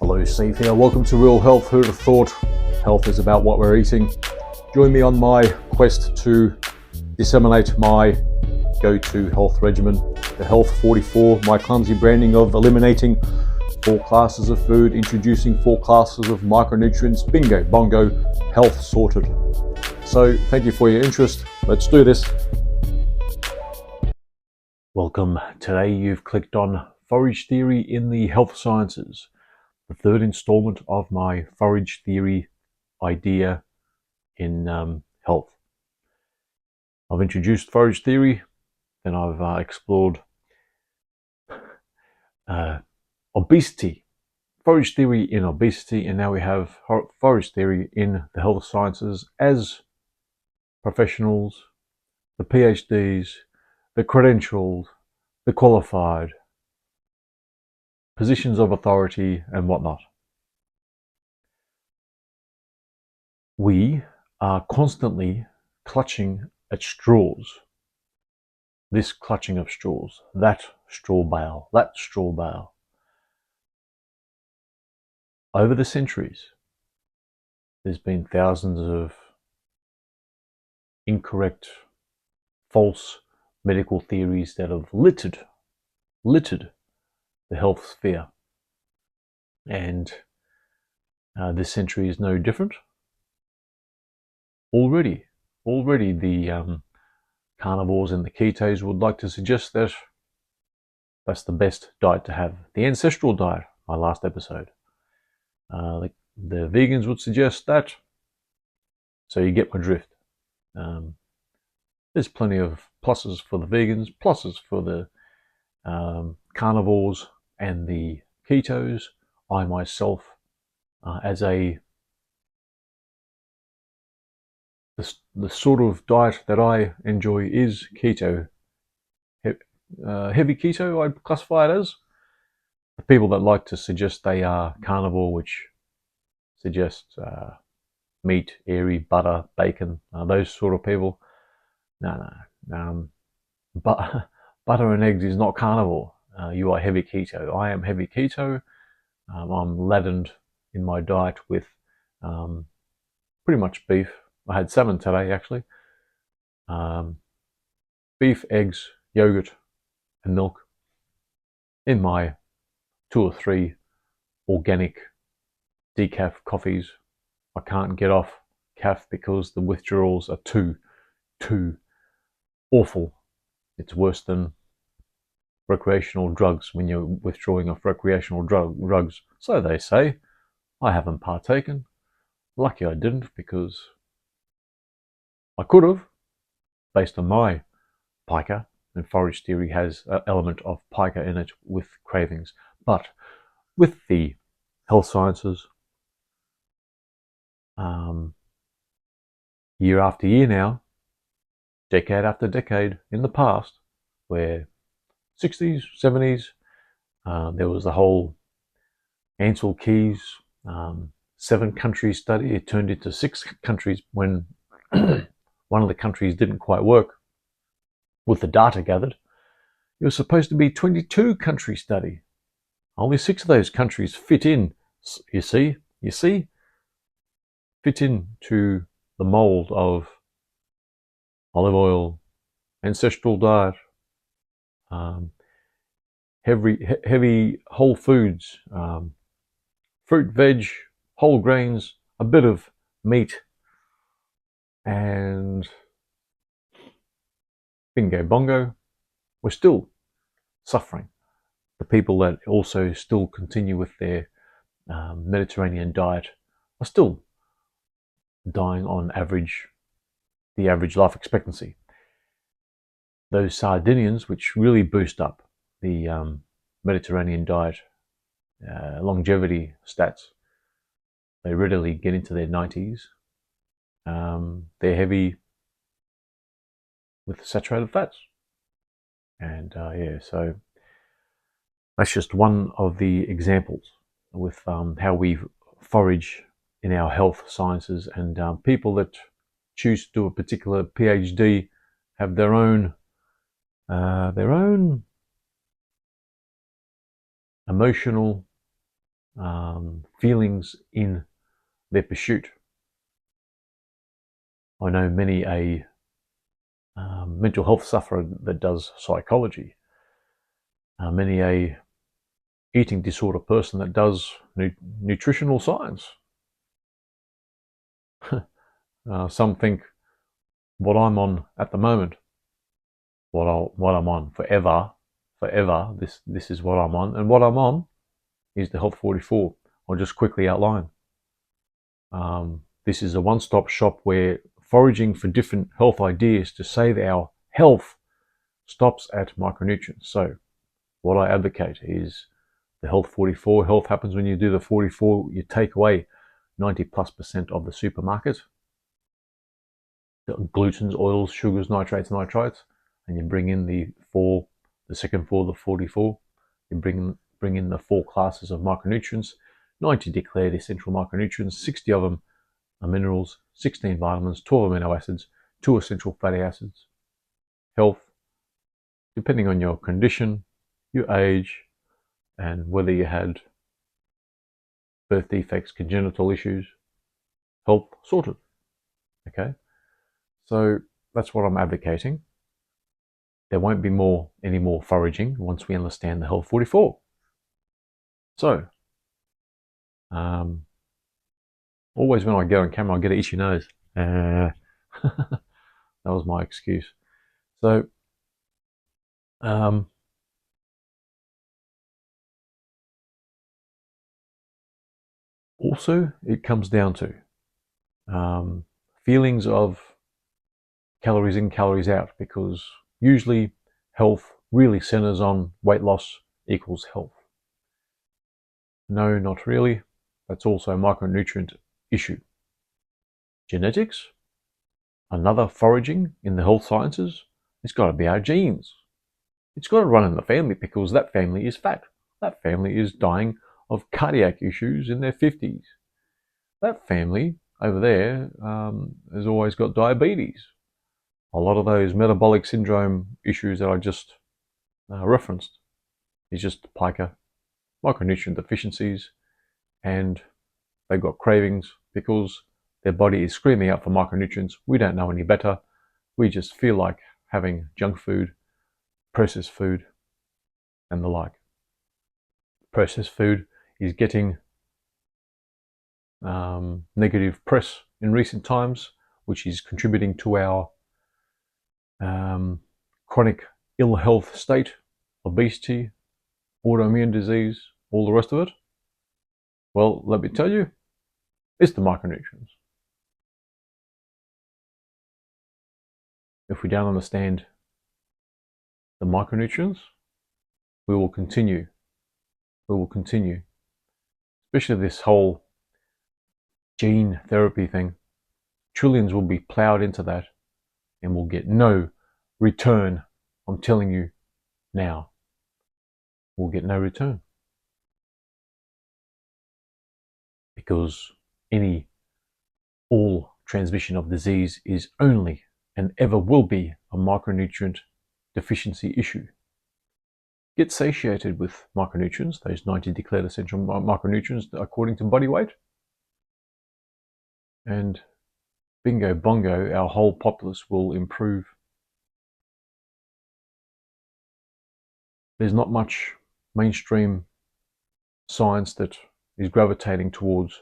Hello, Steve here. Welcome to Real Health. Who'd have thought health is about what we're eating? Join me on my quest to disseminate my go-to health regimen, the Health 44, my clumsy branding of eliminating 4 classes of food, introducing 4 classes of micronutrients. Bingo, bongo, health sorted. So thank you for your interest. Let's do this. Welcome. Today you've clicked on Forage Theory in the Health Sciences, the 3rd installment of my Forage Theory idea in health. I've introduced Forage Theory, then I've explored obesity, Forage Theory in obesity, and now we have Forage Theory in the health sciences as professionals, the PhDs, the credentialed, the qualified, positions of authority and whatnot. We are constantly clutching at straws. This clutching of straws, that straw bale, that straw bale. Over the centuries, there's been thousands of incorrect, false medical theories that have littered the health sphere. And this century is no different. Already the carnivores and the ketos would like to suggest that that's the best diet to have. The ancestral diet, my last episode. The vegans would suggest that. So you get my drift. There's plenty of pluses for the vegans, pluses for the carnivores and the ketos. I myself, as the sort of diet that I enjoy is keto. Heavy keto, I'd classify it as. The people that like to suggest they are carnivore, which suggest meat, dairy, butter, bacon, those sort of people. No. Butter and eggs is not carnivore. You are heavy keto. I am heavy keto. I'm ladened in my diet with pretty much beef. I had salmon today, actually. Beef, eggs, yogurt, and milk in my 2 or 3 organic decaf coffees. I can't get off caf because the withdrawals are too awful. It's worse than recreational drugs when you're withdrawing off recreational drugs. So they say. I haven't partaken. Lucky I didn't, because I could have, based on my pica, and Forage Theory has an element of pica in it with cravings. But with the health sciences, year after year now, decade after decade in the past, where 60s, 70s, there was the whole Ansel Keys 7-country study. It turned into 6 countries when one of the countries didn't quite work with the data gathered. It was supposed to be a 22-country study. Only 6 of those countries fit in, you see, fit into the mold of olive oil, ancestral diet, heavy whole foods, fruit, veg, whole grains, a bit of meat, and bingo bongo. We're still suffering. The people that also still continue with their Mediterranean diet are still dying on average, the average life expectancy. Those Sardinians, which really boost up the Mediterranean diet longevity stats, they readily get into their 90s. They're heavy with saturated fats. And so that's just one of the examples with how we forage in our health sciences, and people that choose to do a particular PhD have their own emotional feelings in their pursuit. I know many a mental health sufferer that does psychology, many a eating disorder person that does nutritional science. Some think what I'm on at the moment, what I'm on forever. This is what I'm on, and what I'm on is the Health 44. I'll just quickly outline. This is a one-stop shop where foraging for different health ideas to save our health stops at micronutrients. So what I advocate is the Health 44. Health happens when you do the 44. You take away 90+% of the supermarket, the glutens, oils, sugars, nitrates, and you bring in the second 4, the 44. You bring in the 4 classes of micronutrients, 90 declared essential micronutrients, 60 of them are minerals, 16 vitamins, 12 amino acids, 2 essential fatty acids. Health, depending on your condition, your age, and whether you had birth defects, congenital issues, health sorted. Okay, so that's what I'm advocating. There won't be any more foraging once we understand the Health 44. So, always when I go on camera, I get an itchy nose. That was my excuse. So, also, it comes down to feelings of calories in, calories out, because usually health really centers on weight loss equals health. No, not really. That's also a micronutrient issue. Genetics, another foraging in the health sciences, it's got to be our genes. It's got to run in the family because that family is fat. That family is dying of cardiac issues in their 50s. That family over there has always got diabetes. A lot of those metabolic syndrome issues that I just referenced is just pica, micronutrient deficiencies, and they've got cravings because their body is screaming out for micronutrients. We don't know any better. We just feel like having junk food, processed food, and the like. Processed food is getting negative press in recent times, which is contributing to our chronic ill health state, obesity, autoimmune disease, all the rest of it. Well, let me tell you, it's the micronutrients. If we don't understand the micronutrients, we will continue, especially this whole gene therapy thing. Trillions will be plowed into that and we'll get no return. I'm telling you now, we'll get no return. Because all transmission of disease is only and ever will be a micronutrient deficiency issue. Get satiated with micronutrients, those 90 declared essential micronutrients according to body weight, and bingo bongo, our whole populace will improve. There's not much mainstream science that is gravitating towards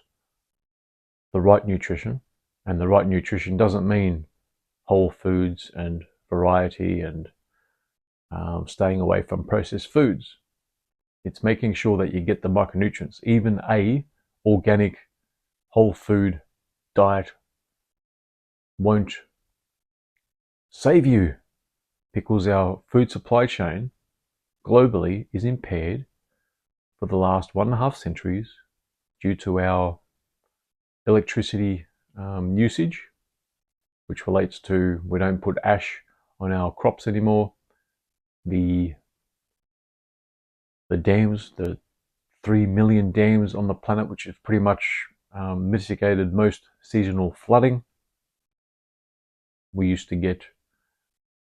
the right nutrition, and the right nutrition doesn't mean whole foods and variety and staying away from processed foods. It's making sure that you get the micronutrients. Even a organic whole food diet won't save you because our food supply chain globally is impaired for the last 1.5 centuries due to our electricity usage, which relates to we don't put ash on our crops anymore. The dams, the 3 million dams on the planet, which have pretty much mitigated most seasonal flooding. We used to get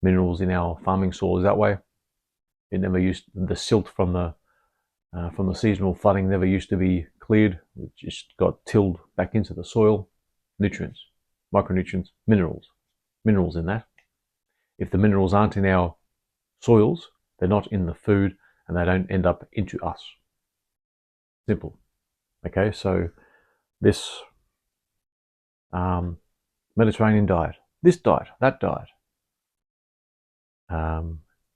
minerals in our farming soils that way. It never used the silt from the seasonal flooding never used to be cleared, it just got tilled back into the soil. Nutrients, micronutrients, minerals in that. If the minerals aren't in our soils, they're not in the food, and they don't end up into us. Simple. Okay, so this Mediterranean diet, this diet, that diet,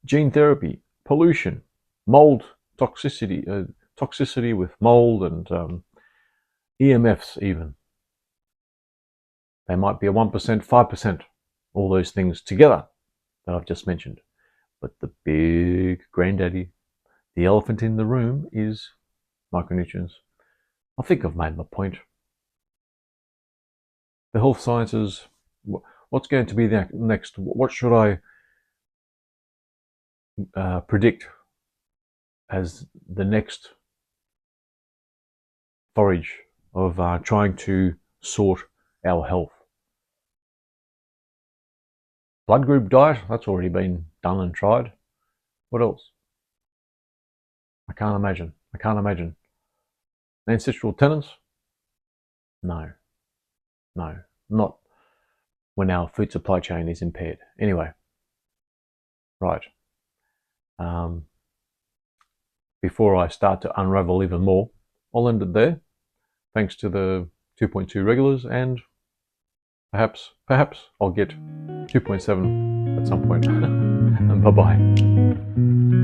gene therapy, pollution, mold toxicity, toxicity with mold and EMFs even. They might be a 1%, 5%, all those things together that I've just mentioned. But the big granddaddy, the elephant in the room, is micronutrients. I think I've made my point. The health sciences, what's going to be the next? What should I predict as the next forage of trying to sort our health? Blood group diet, that's already been done and tried. What else? I can't imagine. Ancestral tenants? No, not when our food supply chain is impaired. Anyway, right. Before I start to unravel even more, I'll end it there. Thanks to the 2.2 regulars, and perhaps I'll get 2.7 at some point. And bye-bye.